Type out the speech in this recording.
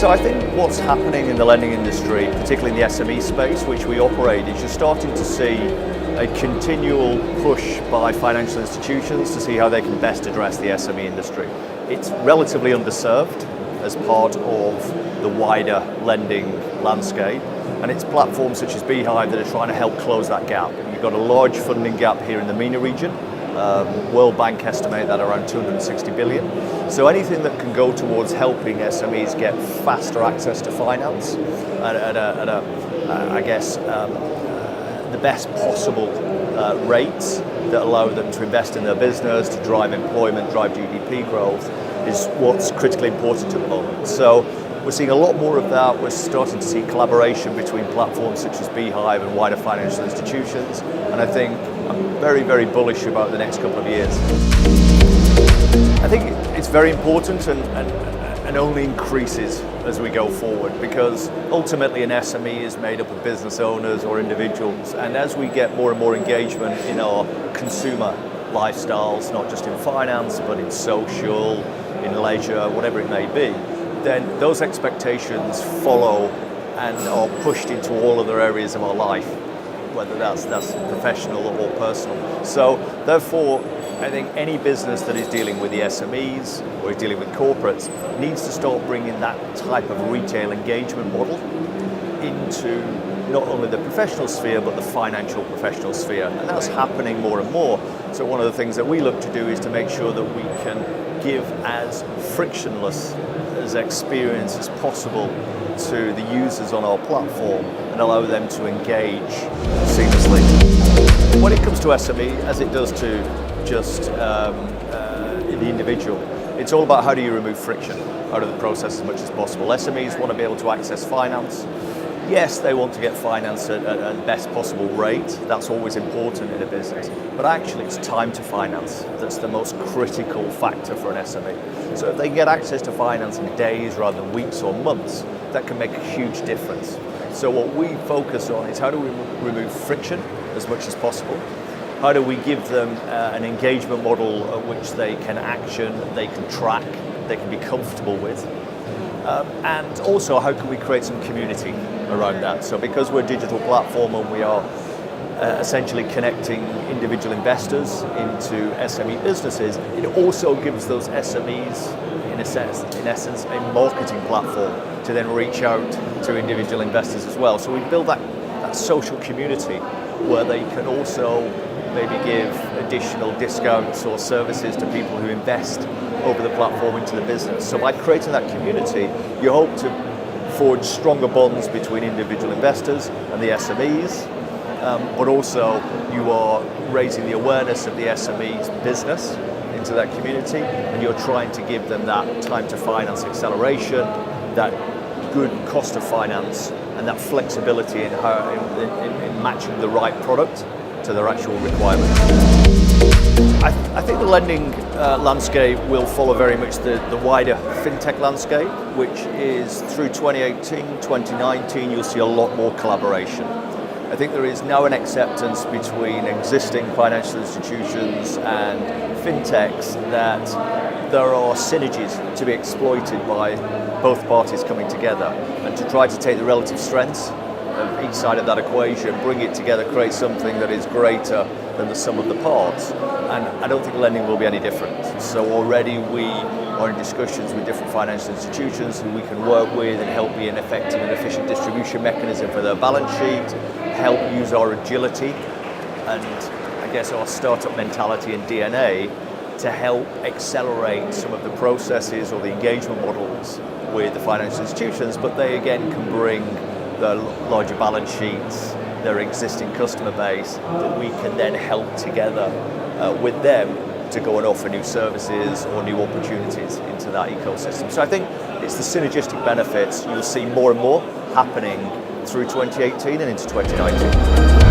So I think what's happening in the lending industry, particularly in the SME space, which we operate, is you're starting to see a continual push by financial institutions to see how they can best address the SME industry. It's relatively underserved as part of the wider lending landscape, and it's platforms such as Beehive that are trying to help close that gap. You've got a large funding gap here in the MENA region. World Bank estimate that around 260 billion. So anything that can go towards helping SMEs get faster access to finance at the best possible rates that allow them to invest in their business, to drive employment, drive GDP growth, is what's critically important at the moment. So we're seeing a lot more of that. We're starting to see collaboration between platforms such as Beehive and wider financial institutions. And I think I'm very, very bullish about the next couple of years. I think it's very important and only increases as we go forward, because ultimately an SME is made up of business owners or individuals. And as we get more and more engagement in our consumer lifestyles, not just in finance, but in social, in leisure, whatever it may be, then those expectations follow and are pushed into all other areas of our life, whether that's professional or personal. So therefore, I think any business that is dealing with the SMEs or is dealing with corporates needs to start bringing that type of retail engagement model into not only the professional sphere, but the financial professional sphere. And that's happening more and more. So one of the things that we look to do is to make sure that we can give as frictionless as experience as possible to the users on our platform and allow them to engage seamlessly. When it comes to SME, as it does to just the individual, it's all about how do you remove friction out of the process as much as possible. SMEs want to be able to access finance. Yes, they want to get finance at the best possible rate. That's always important in a business. But actually, it's time to finance that's the most critical factor for an SME. So if they can get access to finance in days rather than weeks or months, that can make a huge difference. So what we focus on is how do we remove friction as much as possible? How do we give them an engagement model which they can action, they can track, they can be comfortable with? And also, how can we create some community around that? So because we're a digital platform and we are essentially connecting individual investors into SME businesses, it also gives those SMEs, in essence, a marketing platform to then reach out to individual investors as well. So we build that social community where they can also maybe give additional discounts or services to people who invest over the platform into the business. So by creating that community, you hope to forge stronger bonds between individual investors and the SMEs, but also you are raising the awareness of the SME's business into that community, and you're trying to give them that time to finance acceleration, that good cost of finance, and that flexibility in matching the right product to their actual requirements. I think the lending landscape will follow very much the wider fintech landscape, which is through 2018, 2019, you'll see a lot more collaboration. I think there is now an acceptance between existing financial institutions and fintechs that there are synergies to be exploited by both parties coming together, and to try to take the relative strengths of each side of that equation, bring it together, create something that is greater than the sum of the parts. And I don't think lending will be any different. So already we are in discussions with different financial institutions who we can work with and help be an effective and efficient distribution mechanism for their balance sheet, help use our agility and I guess our startup mentality and DNA to help accelerate some of the processes or the engagement models with the financial institutions, but they again can bring their larger balance sheets, their existing customer base, that we can then help together with them to go and offer new services or new opportunities into that ecosystem. So I think it's the synergistic benefits you'll see more and more happening through 2018 and into 2019.